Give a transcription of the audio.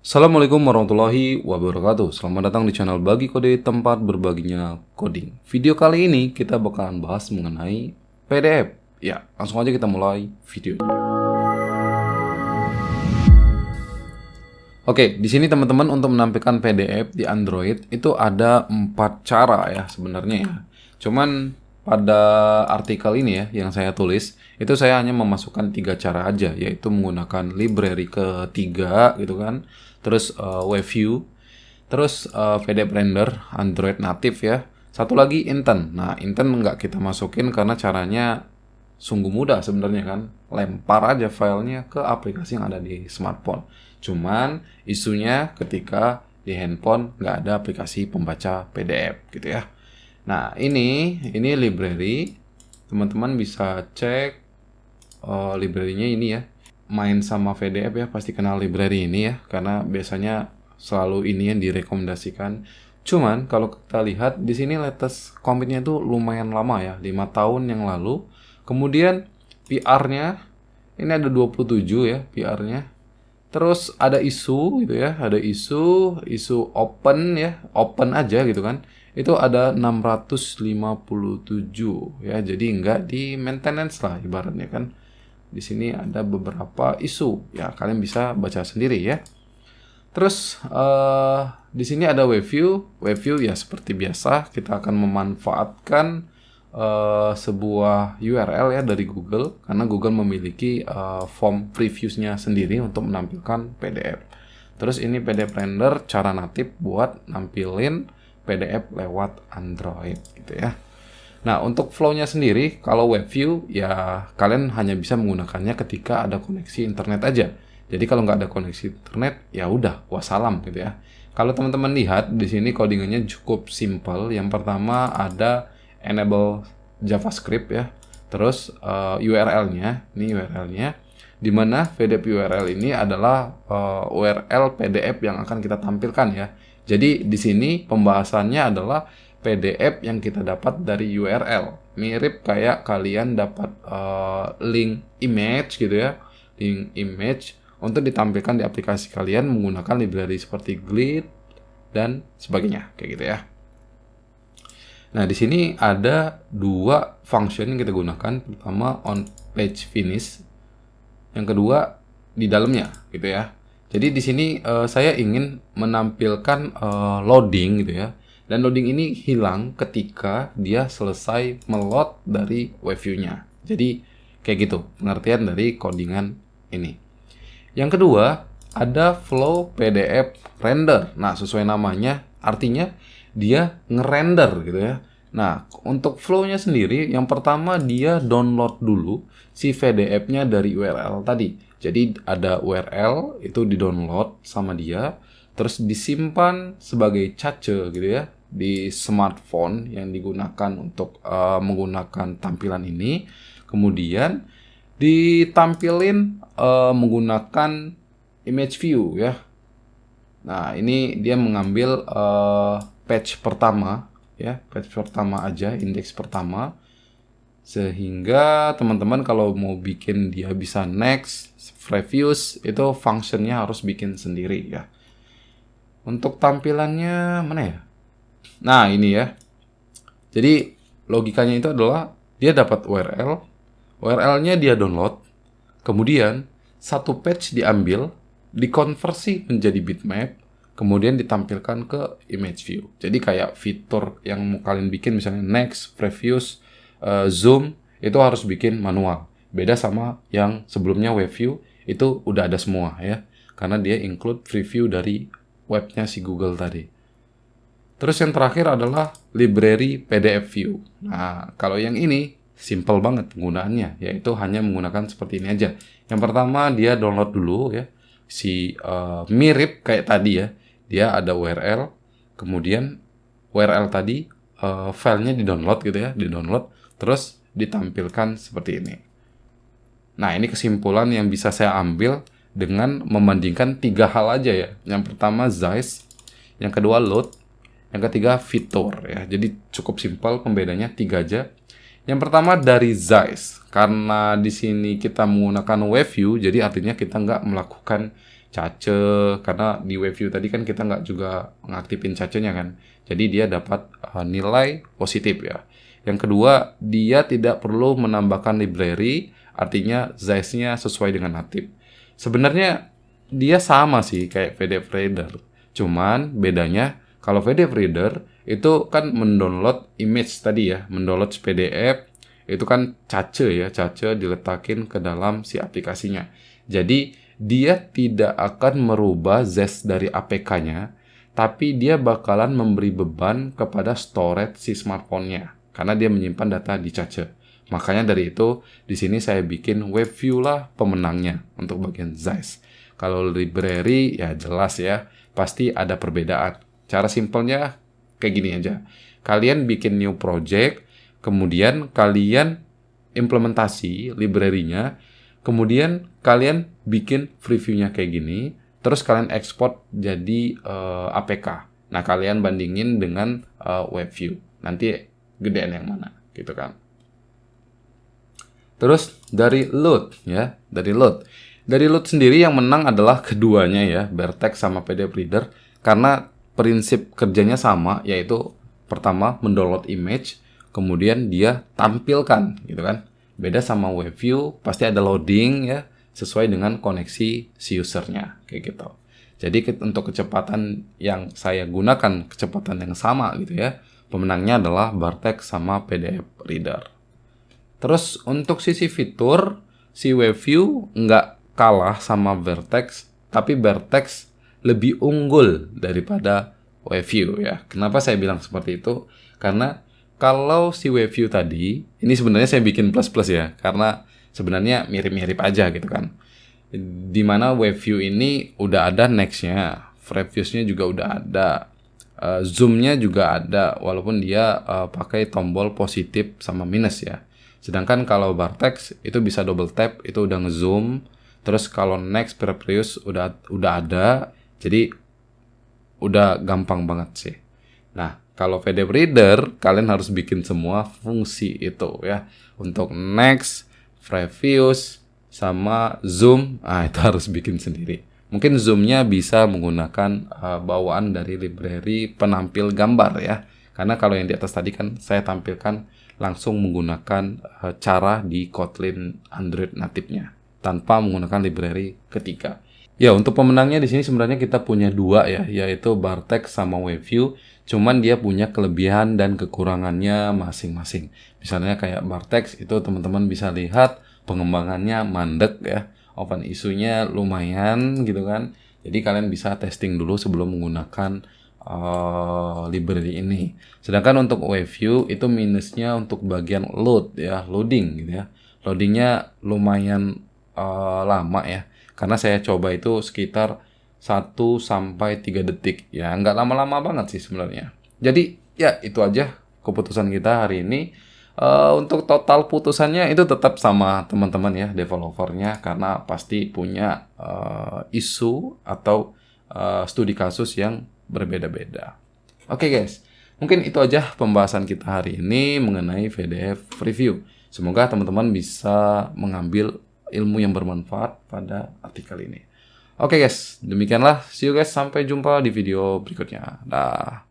Assalamualaikum warahmatullahi wabarakatuh. Selamat datang di channel Bagi Kode, tempat berbaginya coding. Video kali ini kita bakalan bahas mengenai PDF. Ya, langsung aja kita mulai videonya. Oke, di sini teman-teman untuk menampilkan PDF di Android itu ada 4 cara ya sebenarnya ya. Cuman pada artikel ini ya yang saya tulis itu saya hanya memasukkan 3 cara aja, yaitu menggunakan library ketiga gitu kan, terus WebView, terus PDF render Android native ya. Satu lagi Intent. Nah, Intent nggak kita masukin karena caranya sungguh mudah sebenarnya kan. Lempar aja filenya ke aplikasi yang ada di smartphone. Cuman isunya ketika di handphone nggak ada aplikasi pembaca PDF gitu ya. Nah, ini library. Teman-teman bisa cek library-nya ini ya. Main sama PDF ya, pasti kenal library ini ya, karena biasanya selalu ini yang direkomendasikan. Cuman kalau kita lihat di sini latest commit-nya itu lumayan lama ya, 5 tahun yang lalu. Kemudian PR-nya ini ada 27 ya PR-nya. Terus ada isu gitu ya, ada isu open ya, open aja gitu kan. Itu ada 657 ya, jadi nggak di maintenance lah ibaratnya kan. Di sini ada beberapa isu ya, kalian bisa baca sendiri ya. Terus di sini ada WebView. WebView ya seperti biasa kita akan memanfaatkan sebuah URL ya dari Google, karena Google memiliki form previews-nya sendiri untuk menampilkan PDF. Terus ini PDF render cara natif buat nampilin PDF lewat Android gitu ya. Nah, untuk flow-nya sendiri kalau WebView ya kalian hanya bisa menggunakannya ketika ada koneksi internet aja. Jadi kalau nggak ada koneksi internet ya udah wassalam gitu ya. Kalau teman-teman lihat di sini codingannya cukup simple. Yang pertama ada enable JavaScript ya. Terus URL-nya, ini URL-nya, di mana PDF URL ini adalah URL PDF yang akan kita tampilkan ya. Jadi di sini pembahasannya adalah PDF yang kita dapat dari URL. Mirip kayak kalian dapat link image gitu ya. Link image untuk ditampilkan di aplikasi kalian menggunakan library seperti Glide dan sebagainya kayak gitu ya. Nah, di sini ada 2 function yang kita gunakan. Pertama on page finish, yang kedua di dalamnya gitu ya. Jadi di sini saya ingin menampilkan loading gitu ya. Dan loading ini hilang ketika dia selesai meload dari WebView-nya. Jadi kayak gitu pengertian dari codingan ini. Yang kedua ada flow PDF render. Nah, sesuai namanya artinya dia ngerender gitu ya. Nah, untuk flow-nya sendiri, yang pertama dia download dulu si PDF-nya dari URL tadi. Jadi ada URL itu di-download sama dia, terus disimpan sebagai cache gitu ya di smartphone yang digunakan untuk menggunakan tampilan ini. Kemudian ditampilin menggunakan image view ya. Nah, ini dia mengambil page pertama ya, page pertama aja, indeks pertama, sehingga teman-teman kalau mau bikin dia bisa next, previews, itu functionnya harus bikin sendiri ya. Untuk tampilannya mana ya? Nah, ini ya. Jadi logikanya itu adalah dia dapat URL, URL-nya dia download, kemudian satu page diambil, dikonversi menjadi bitmap, kemudian ditampilkan ke image view. Jadi kayak fitur yang mau kalian bikin misalnya next, previews, zoom, itu harus bikin manual. Beda sama yang sebelumnya WebView, itu udah ada semua ya. Karena dia include preview dari webnya si Google tadi. Terus yang terakhir adalah library PDF view. Nah, kalau yang ini simple banget penggunaannya, yaitu hanya menggunakan seperti ini aja. Yang pertama dia download dulu ya. Mirip kayak tadi ya. Dia ada URL, kemudian URL tadi filenya di-download gitu ya, di-download, terus ditampilkan seperti ini. Nah, ini kesimpulan yang bisa saya ambil dengan membandingkan 3 hal aja ya. Yang pertama size, yang kedua load, yang ketiga fitur ya. Jadi cukup simpel pembedanya 3 aja. Yang pertama dari size, karena di sini kita menggunakan WebView, jadi artinya kita nggak melakukan cache, karena di WebView tadi kan kita nggak juga ngaktifin cache-nya kan. Jadi dia dapat nilai positif ya. Yang kedua, dia tidak perlu menambahkan library, artinya size-nya sesuai dengan native. Sebenarnya dia sama sih kayak PDF Reader. Cuman bedanya kalau PDF Reader itu kan mendownload image tadi ya, mendownload PDF, itu kan cache ya, cache diletakin ke dalam si aplikasinya. Jadi dia tidak akan merubah ZES dari APK-nya, tapi dia bakalan memberi beban kepada storage si smartphone-nya karena dia menyimpan data di cache. Makanya dari itu di sini saya bikin WebView lah pemenangnya untuk bagian ZES. Kalau library ya jelas ya, pasti ada perbedaan. Cara simpelnya kayak gini aja. Kalian bikin new project, kemudian kalian implementasi library-nya, kemudian kalian bikin preview-nya kayak gini, terus kalian ekspor jadi APK. Nah, kalian bandingin dengan WebView. Nanti gedean yang mana, gitu kan. Terus dari load ya, dari load. Dari load sendiri yang menang adalah keduanya ya, Vertex sama PDF Reader, karena prinsip kerjanya sama, yaitu pertama mendownload image, kemudian dia tampilkan, gitu kan. Beda sama WebView, pasti ada loading ya, sesuai dengan koneksi si usernya, kayak gitu. Jadi untuk kecepatan yang saya gunakan, kecepatan yang sama gitu ya, pemenangnya adalah Vertex sama PDF Reader. Terus untuk sisi fitur, si WebView nggak kalah sama Vertex, tapi Vertex lebih unggul daripada WebView ya. Kenapa saya bilang seperti itu? Karena kalau si WebView tadi, ini sebenarnya saya bikin plus-plus ya, karena sebenarnya mirip-mirip aja gitu kan. Dimana WebView ini udah ada next-nya, previews-nya juga udah ada, zoom-nya juga ada, walaupun dia pakai tombol positif sama minus ya. Sedangkan kalau Vertex itu bisa double tap, itu udah ngezoom. Terus kalau next previous udah ada, jadi udah gampang banget sih. Nah, kalau PDF Reader, kalian harus bikin semua fungsi itu ya. Untuk next, previous, sama zoom, itu harus bikin sendiri. Mungkin zoom-nya bisa menggunakan bawaan dari library penampil gambar ya. Karena kalau yang di atas tadi kan saya tampilkan langsung menggunakan cara di Kotlin Android native-nya tanpa menggunakan library ketiga. Ya, untuk pemenangnya di sini sebenarnya kita punya dua ya, yaitu Vertex sama WebView. Cuman dia punya kelebihan dan kekurangannya masing-masing. Misalnya kayak Vertex itu teman-teman bisa lihat pengembangannya mandek ya. Open issue-nya lumayan gitu kan. Jadi kalian bisa testing dulu sebelum menggunakan library ini. Sedangkan untuk WebView itu minusnya untuk bagian load ya, loading gitu ya. Loadingnya lumayan lama ya. Karena saya coba itu sekitar 1-3 detik. Ya, nggak lama-lama banget sih sebenarnya. Jadi, ya itu aja keputusan kita hari ini. Untuk total putusannya itu tetap sama teman-teman ya, developernya. Karena pasti punya isu atau studi kasus yang berbeda-beda. Oke guys, mungkin itu aja pembahasan kita hari ini mengenai PDF Review. Semoga teman-teman bisa mengambil ilmu yang bermanfaat pada artikel ini. Oke guys, demikianlah. See you guys, sampai jumpa di video berikutnya. Dah.